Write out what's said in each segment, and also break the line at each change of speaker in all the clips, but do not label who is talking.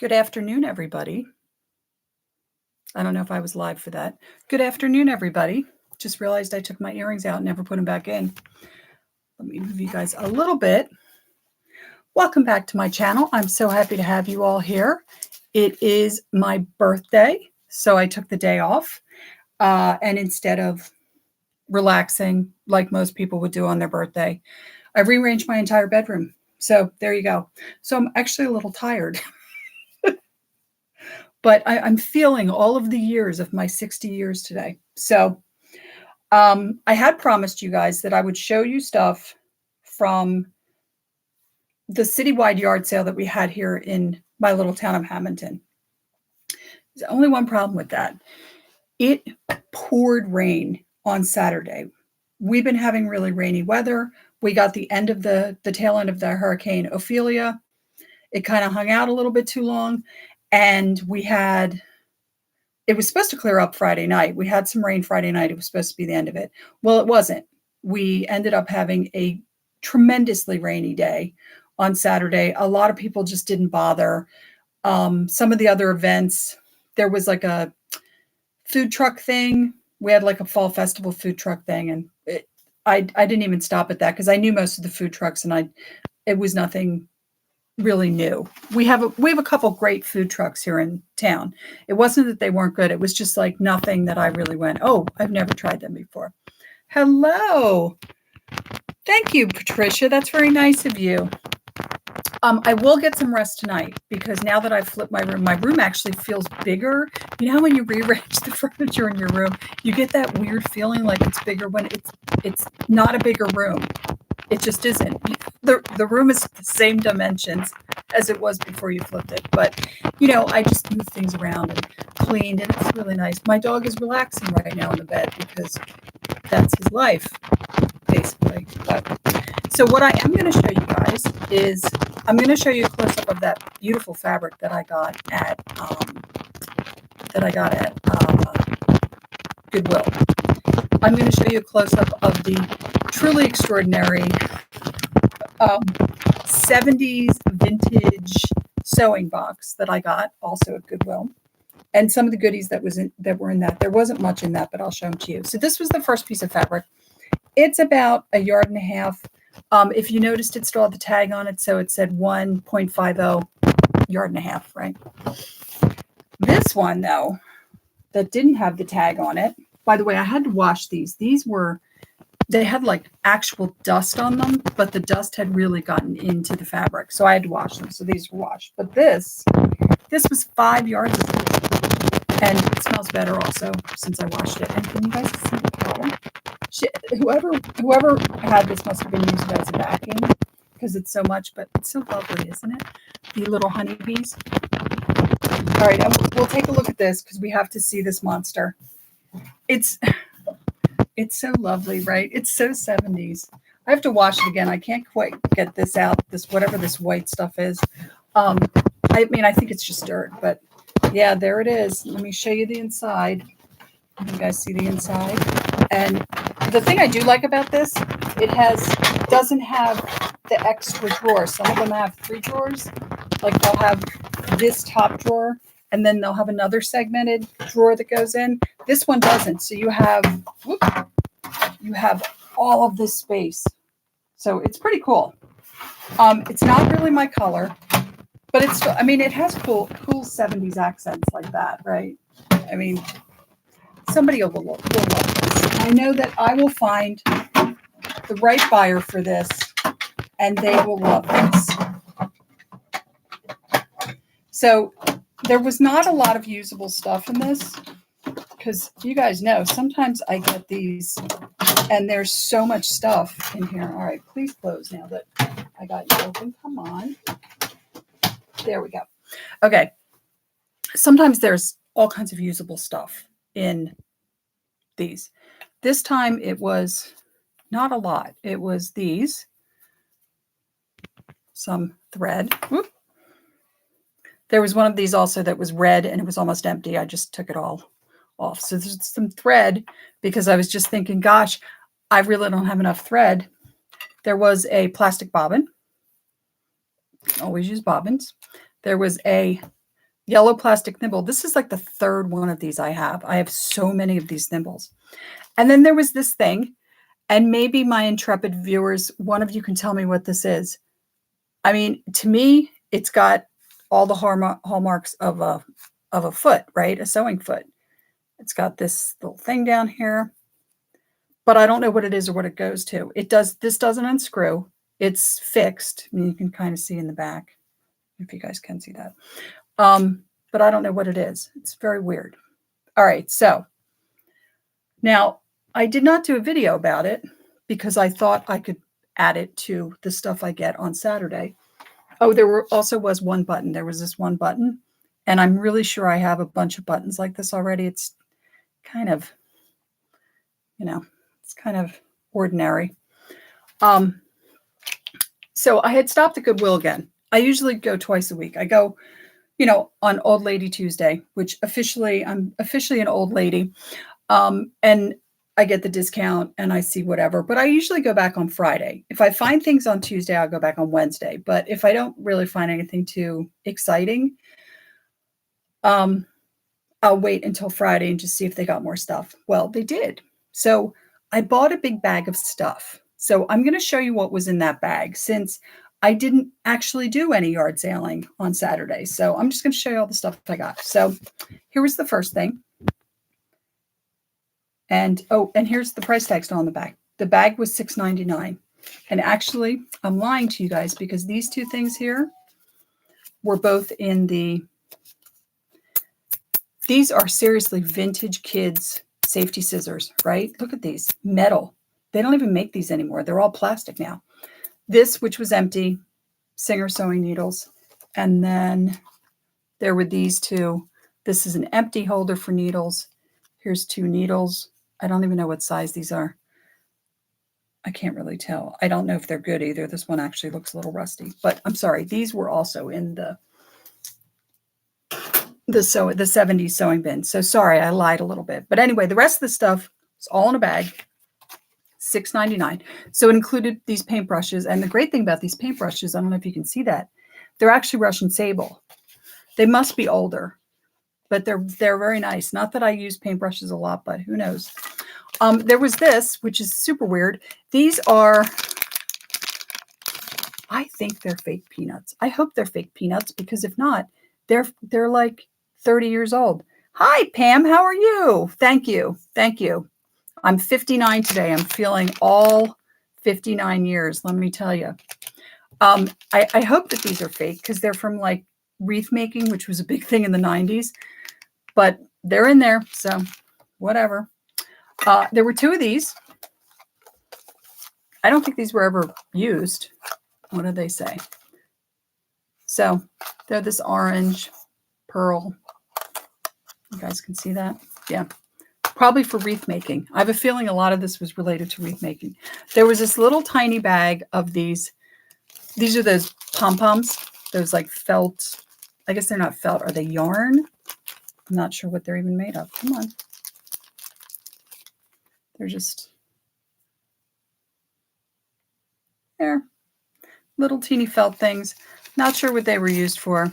Good afternoon, everybody. I don't know if I was live for that. Good afternoon, everybody. Just realized I took my earrings out and never put them back in. Let me move you guys a little bit. Welcome back to my channel. I'm so happy to have you all here. It is my birthday, so I took the day off. And instead of relaxing like most people would do on their birthday, I rearranged my entire bedroom. So there you go. So I'm actually a little tired. But I'm feeling all of the years of my 60 years today. So I had promised you guys that I would show you stuff from the citywide yard sale that we had here in my little town of Hamilton. There's only one problem with that. It poured rain on Saturday. We've been having really rainy weather. We got the end of the tail end of the Hurricane Ophelia. It kind of hung out a little bit too long. And it was supposed to clear up Friday night. We had some rain Friday night. It was supposed to be the end of it. Well, it wasn't. We ended up having a tremendously rainy day on Saturday. A lot of people just didn't bother. Some of the other events, there was like a food truck thing. We had like a fall festival food truck thing. And I didn't even stop at that because I knew most of the food trucks and it was nothing really new. We have a couple great food trucks here in town. It wasn't that they weren't good. It was just like nothing that I really went, oh, I've never tried them before. Hello. Thank you, Patricia. That's very nice of you. I will get some rest tonight because now that I've flipped my room actually feels bigger. You know how when you rearrange the furniture in your room, you get that weird feeling like it's bigger when it's not a bigger room. It just isn't. The room is the same dimensions as it was before you flipped it. But, I just moved things around and cleaned, and it's really nice. My dog is relaxing right now in the bed because that's his life, basically. So what I am going to show you guys is I'm going to show you a close-up of that beautiful fabric that I got at Goodwill. I'm going to show you a close-up of the truly extraordinary 70s vintage sewing box that I got also at Goodwill, and some of the goodies that were in that. There wasn't much in that, but I'll show them to you. So this was the first piece of fabric. It's about 1.5 yards. If you noticed, it still had the tag on it, so it said 1.50 1.5 yards, right? This one, though, that didn't have the tag on it. By the way, I had to wash these. They had like actual dust on them, but the dust had really gotten into the fabric. So I had to wash them. So these were washed. But this was 5 yards of it. And it smells better also since I washed it. And can you guys see the color? Whoever had this must have been using it as a backing because it's so much, but it's so lovely, isn't it? The little honeybees. All right, we'll take a look at this because we have to see this monster. It's so lovely, right? It's so 70s. I have to wash it again. I can't quite get this out, whatever this white stuff is. I think it's just dirt, but yeah, there it is. Let me show you the inside. You guys see the inside? And the thing I do like about this, it doesn't have the extra drawer. Some of them have 3 drawers. Like they'll have this top drawer, and then they'll have another segmented drawer that goes in. This one doesn't. So you have all of this space. So it's pretty cool. It's not really my color, but it's still, it has cool 70s accents like that, right? Somebody will love this. I know that I will find the right buyer for this, and they will love this. So there was not a lot of usable stuff in this because you guys know sometimes I get these and there's so much stuff in here. All right, please close now that I got you open. Come on. There we go. Okay. Sometimes there's all kinds of usable stuff in these. This time it was not a lot. It was these, some thread. Whoop. There was one of these also that was red and it was almost empty. I just took it all off. So there's some thread because I was just thinking, gosh, I really don't have enough thread. There was a plastic bobbin. Always use bobbins. There was a Yellow plastic thimble. This is like the third one of these I have. I have so many of these thimbles. And then there was this thing, and maybe my intrepid viewers, one of you can tell me what this is. I mean, to me, it's got all the hallmarks of a foot, right? A sewing foot. It's got this little thing down here, but I don't know what it is or what it goes to. This doesn't unscrew. It's fixed. I mean, you can kind of see in the back, if you guys can see that. But I don't know what it is. It's very weird. All right, so now I did not do a video about it because I thought I could add it to the stuff I get on Saturday. Oh, also was one button. There was this one button, and I'm really sure I have a bunch of buttons like this already. It's kind of, it's kind of ordinary. So I had stopped at Goodwill again. I usually go twice a week. I go, on Old Lady Tuesday, which I'm officially an old lady. And I get the discount and I see whatever, but I usually go back on Friday. If I find things on Tuesday, I'll go back on Wednesday. But if I don't really find anything too exciting, I'll wait until Friday and just see if they got more stuff. Well, they did. So I bought a big bag of stuff. So I'm going to show you what was in that bag since I didn't actually do any yard sailing on Saturday. So I'm just going to show you all the stuff I got. So here was the first thing. And here's the price tag still on the bag. The bag was $6.99. And actually, I'm lying to you guys because these two things here were both in these are seriously vintage kids safety scissors, right? Look at these, metal. They don't even make these anymore. They're all plastic now. This, which was empty, Singer sewing needles. And then there were these two. This is an empty holder for needles. Here's two needles. I don't even know what size these are. I can't really tell. I don't know if they're good either. This one actually looks a little rusty, but I'm sorry. These were also in the 70s sewing bin. So sorry, I lied a little bit. But anyway, the rest of the stuff is all in a bag, $6.99. So it included these paintbrushes. And the great thing about these paintbrushes, I don't know if you can see that, they're actually Russian sable. They must be older, but they're very nice. Not that I use paintbrushes a lot, but who knows? There was this, which is super weird. These are, I think they're fake peanuts. I hope they're fake peanuts because if not, they're like 30 years old. Hi, Pam. How are you? Thank you. Thank you. I'm 59 today. I'm feeling all 59 years. Let me tell you. I hope that these are fake because they're from like wreath making, which was a big thing in the 90s. But they're in there, so whatever. There were two of these. I don't think these were ever used. What did they say? So they're this orange pearl. You guys can see that? Yeah. Probably for wreath making. I have a feeling a lot of this was related to wreath making. There was this little tiny bag of these. These are those pom-poms. Those like felt. I guess they're not felt. Are they yarn? I'm not sure what they're even made of. Come on. They're just there. Little teeny felt things. Not sure what they were used for.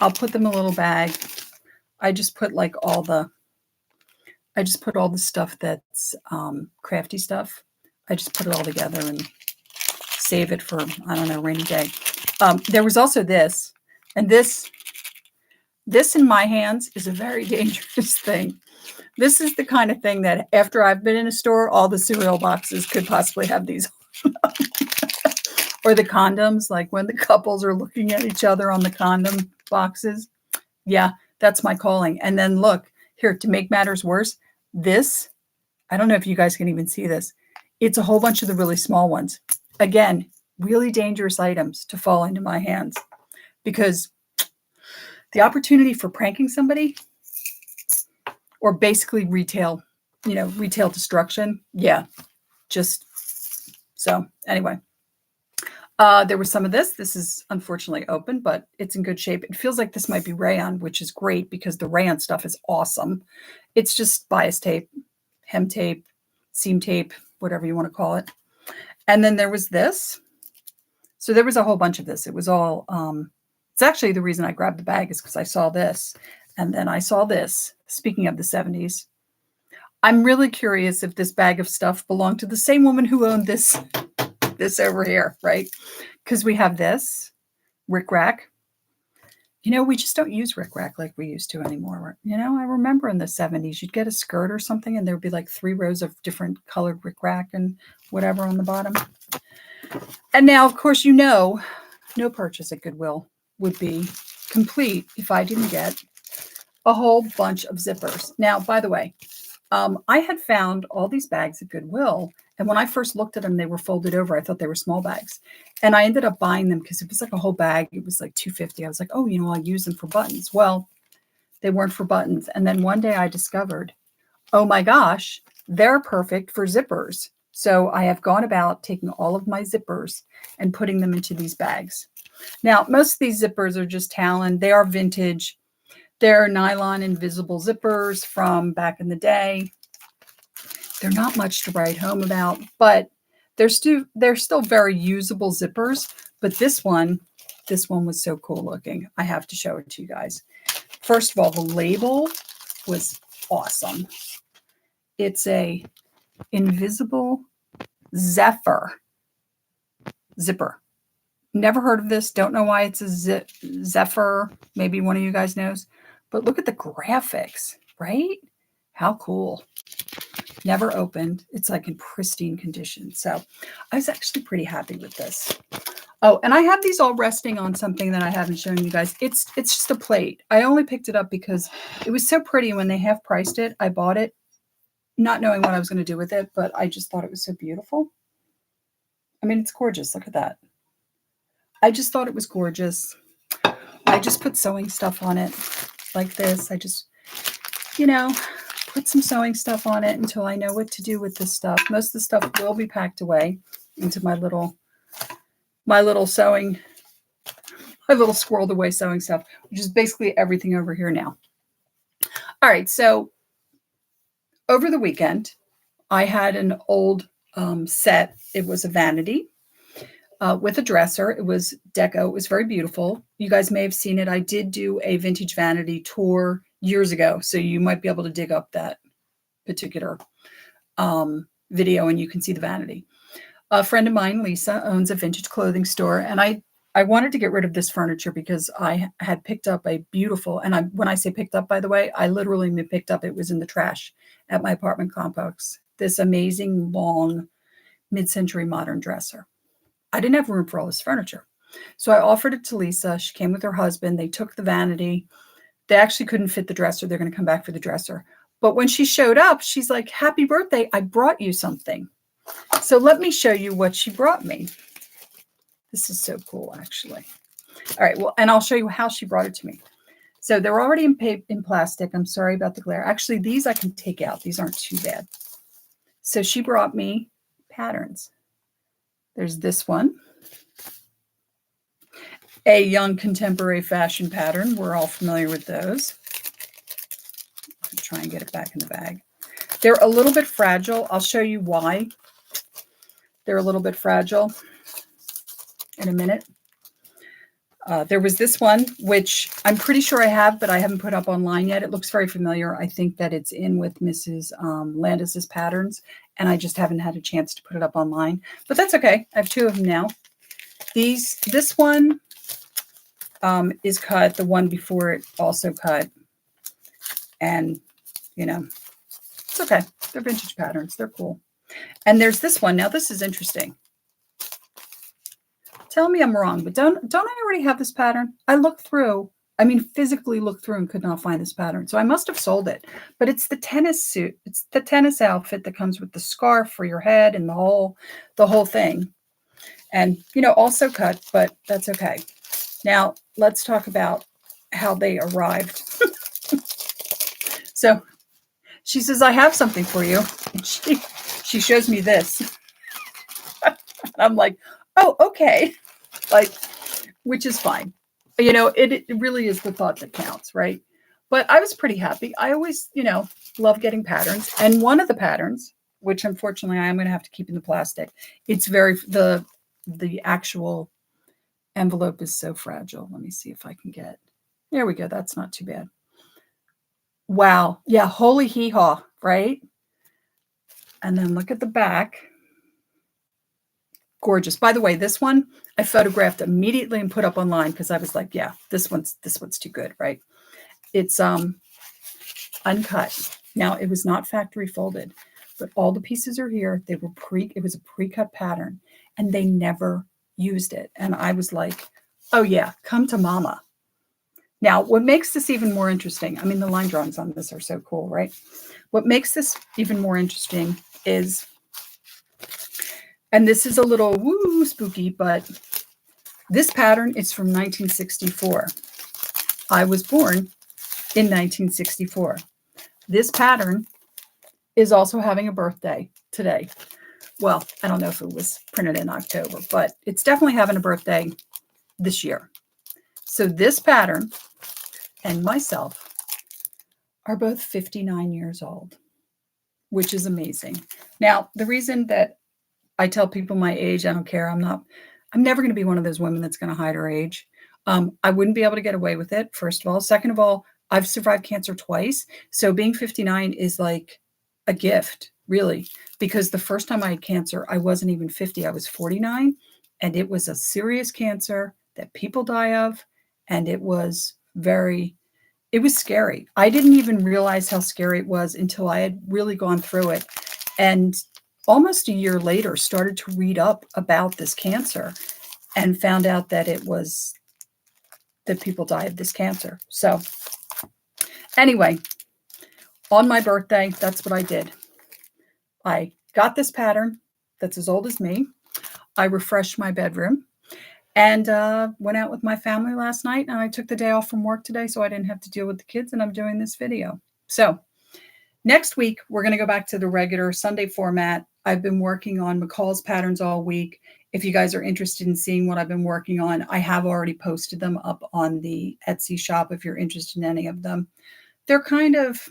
I'll put them in a little bag. I just put like all the stuff that's crafty stuff. I just put it all together and save it for, I don't know, rainy day. There was also this, and this in my hands is a very dangerous thing. This is the kind of thing that after I've been in a store, all the cereal boxes could possibly have these. Or the condoms, like when the couples are looking at each other on the condom boxes. Yeah, that's my calling. And then look, here, to make matters worse, this, I don't know if you guys can even see this. It's a whole bunch of the really small ones. Again, really dangerous items to fall into my hands because the opportunity for pranking somebody or basically retail destruction. Yeah, just so anyway. There was some of this. This is unfortunately open, but it's in good shape. It feels like this might be rayon, which is great because the rayon stuff is awesome. It's just bias tape, hem tape, seam tape, whatever you want to call it. And then there was this. So there was a whole bunch of this. It was all It's actually the reason I grabbed the bag is because I saw this. And then I saw this. Speaking of the 70s, I'm really curious if this bag of stuff belonged to the same woman who owned this over here, right? Because we have this Rick Rack. You know, we just don't use Rick Rack like we used to anymore. You know, I remember in the 70s, you'd get a skirt or something and there'd be like 3 rows of different colored Rick Rack and whatever on the bottom. And now, of course, you know, no purchase at Goodwill would be complete if I didn't get a whole bunch of zippers. Now, by the way, I had found all these bags at Goodwill, and when I first looked at them, they were folded over. I thought they were small bags, and I ended up buying them because it was like a whole bag. It was like $2.50. I was like, oh, you know, I'll use them for buttons. Well, they weren't for buttons. And then one day I discovered, oh my gosh, they're perfect for zippers. So I have gone about taking all of my zippers and putting them into these bags. Now, most of these zippers are just Talon. They are vintage. They're nylon invisible zippers from back in the day. They're not much to write home about, but they're still very usable zippers. But this one was so cool looking. I have to show it to you guys. First of all, the label was awesome. It's a invisible Zephyr zipper. Never heard of this. Don't know why it's a Zephyr. Maybe one of you guys knows. But look at the graphics, right? How cool. Never opened. It's like in pristine condition. So I was actually pretty happy with this. Oh, and I have these all resting on something that I haven't shown you guys. It's just a plate. I only picked it up because it was so pretty. When they half priced it, I bought it, not knowing what I was going to do with it, but I just thought it was so beautiful. I mean, it's gorgeous. Look at that. I just thought it was gorgeous. I just put sewing stuff on it like this. I just, you know, put some sewing stuff on it until I know what to do with this stuff. Most of the stuff will be packed away into my little sewing, my little squirreled away sewing stuff, which is basically everything over here now. All right. So over the weekend, I had an old set. It was a vanity. With a dresser. It was deco. It was very beautiful. You guys may have seen it. I did do a vintage vanity tour years ago, so you might be able to dig up that particular video and you can see the vanity. A friend of mine, Lisa, owns a vintage clothing store, and I wanted to get rid of this furniture because I had picked up a beautiful, and when I say picked up, by the way, I literally picked up, it was in the trash at my apartment complex, this amazing long mid-century modern dresser. I didn't have room for all this furniture. So I offered it to Lisa. She came with her husband. They took the vanity. They actually couldn't fit the dresser. They're going to come back for the dresser. But when she showed up, she's like, happy birthday. I brought you something. So let me show you what she brought me. This is so cool, actually. All right. Well, and I'll show you how she brought it to me. So they're already in plastic. I'm sorry about the glare. Actually, these I can take out. These aren't too bad. So she brought me patterns. There's this one, a young contemporary fashion pattern. We're all familiar with those. I'll try and get it back in the bag. They're a little bit fragile. I'll show you why they're a little bit fragile in a minute. There was this one, which I'm pretty sure I have, but I haven't put up online yet. It looks very familiar. I think that it's in with Mrs. Landis's patterns, and I just haven't had a chance to put it up online. But that's okay. I have 2 of them now. This one is cut. The one before it also cut. And, you know, it's okay. They're vintage patterns. They're cool. And there's this one. Now, this is interesting. Tell me I'm wrong, but don't I already have this pattern? I looked through, I mean, physically looked through and could not find this pattern. So I must have sold it, but it's the tennis suit. It's the tennis outfit that comes with the scarf for your head and the whole thing. And, you know, also cut, but that's okay. Now let's talk about how they arrived. So she says, I have something for you. And she shows me this. I'm like, oh, okay. Like, which is fine. You know, it really is the thought that counts, right? But I was pretty happy. I always, you know, love getting patterns. And one of the patterns, which unfortunately I am going to have to keep in the plastic, it's very, the actual envelope is so fragile. Let me see if I can get, there we go. That's not too bad. Wow. Yeah. Holy hee-haw, right? And then look at the back. Gorgeous. By the way, this one I photographed immediately and put up online because I was like, yeah, this one's too good, right? It's uncut. Now, it was not factory folded, but all the pieces are here. They were it was a pre-cut pattern, and they never used it. And I was like, oh yeah, come to mama. Now, what makes this even more interesting, I mean, the line drawings on this are so cool, right? What makes this even more interesting is, and this is a little woo spooky, but this pattern is from 1964. I was born in 1964. This pattern is also having a birthday today. Well, I don't know if it was printed in October, but it's definitely having a birthday this year. So this pattern and myself are both 59 years old, which is amazing. Now, the reason that I tell people my age, I don't care. I'm never going to be one of those women that's going to hide her age. I wouldn't be able to get away with it, first of all. Second of all, I've survived cancer twice. So being 59 is like a gift, really, because the first time I had cancer, I wasn't even 50. I was 49, and it was a serious cancer that people die of. And it was scary. I didn't even realize how scary it was until I had really gone through it. And almost a year later, started to read up about this cancer and found out that people die of this cancer. So anyway, on my birthday, that's what I did. I got this pattern that's as old as me. I refreshed my bedroom and went out with my family last night. And I took the day off from work today so I didn't have to deal with the kids, and I'm doing this video. So next week, we're going to go back to the regular Sunday format. I've been working on McCall's patterns all week. If you guys are interested in seeing what I've been working on, I have already posted them up on the Etsy shop if you're interested in any of them. They're kind of,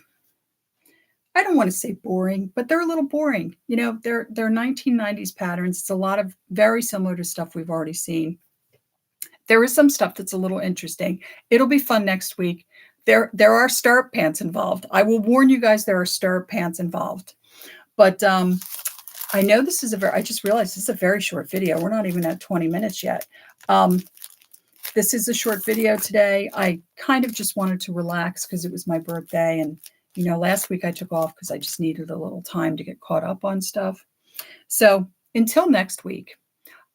I don't want to say boring, but they're a little boring. You know, they're 1990s patterns. It's a lot of very similar to stuff we've already seen. There is some stuff that's a little interesting. It'll be fun next week. There are stirrup pants involved. I will warn you guys, there are stirrup pants involved. But I know this is I just realized this is a very short video. We're not even at 20 minutes yet. This is a short video today. I kind of just wanted to relax because it was my birthday. And, you know, last week I took off because I just needed a little time to get caught up on stuff. So until next week,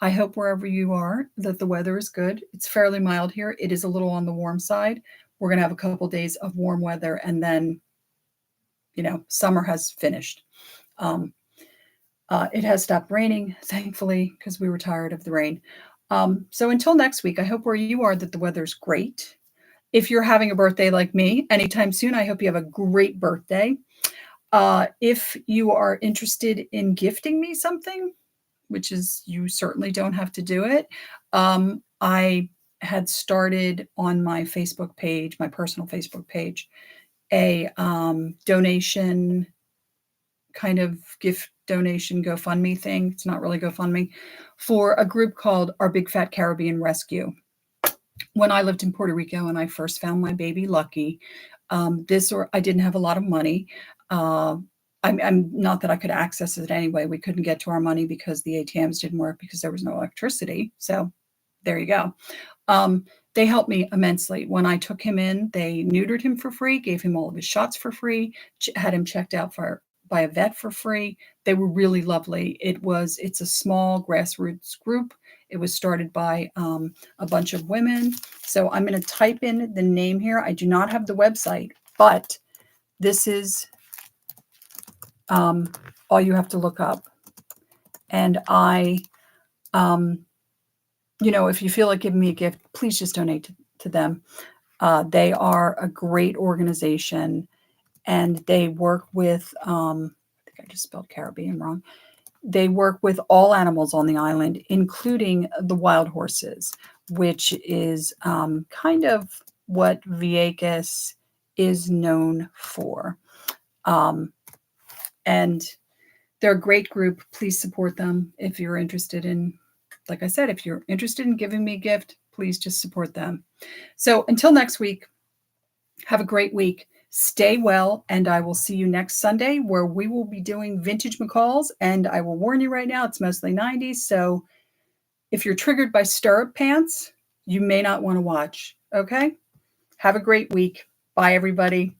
I hope wherever you are that the weather is good. It's fairly mild here. It is a little on the warm side. We're going to have a couple of days of warm weather, and then, you know, summer has finished. It has stopped raining, thankfully, because we were tired of the rain. So until next week, I hope where you are that the weather's great. If you're having a birthday like me anytime soon, I hope you have a great birthday. If you are interested in gifting me something, which is, you certainly don't have to do it. I had started on my Facebook page, my personal Facebook page, a donation kind of gift donation GoFundMe thing. It's not really GoFundMe, for a group called Our Big Fat Caribbean Rescue. When I lived in Puerto Rico and I first found my baby Lucky, I didn't have a lot of money. I'm not that I could access it anyway. We couldn't get to our money because the ATMs didn't work because there was no electricity. So there you go. They helped me immensely. When I took him in, they neutered him for free, gave him all of his shots for free, had him checked out by a vet for free. They were really lovely. It's a small grassroots group. It was started by a bunch of women. So I'm going to type in the name here. I do not have the website, but this is all you have to look up. And you know, if you feel like giving me a gift, please just donate to them. They are a great organization, and they work with, I think I just spelled Caribbean wrong. They work with all animals on the island, including the wild horses, which is kind of what Vieques is known for. And they're a great group. Please support them if you're interested in, like I said, if you're interested in giving me a gift, please just support them. So until next week, have a great week. Stay well, and I will see you next Sunday where we will be doing vintage McCalls. And I will warn you right now, it's mostly 90s. So if you're triggered by stirrup pants, you may not want to watch. Okay? Have a great week. Bye, everybody.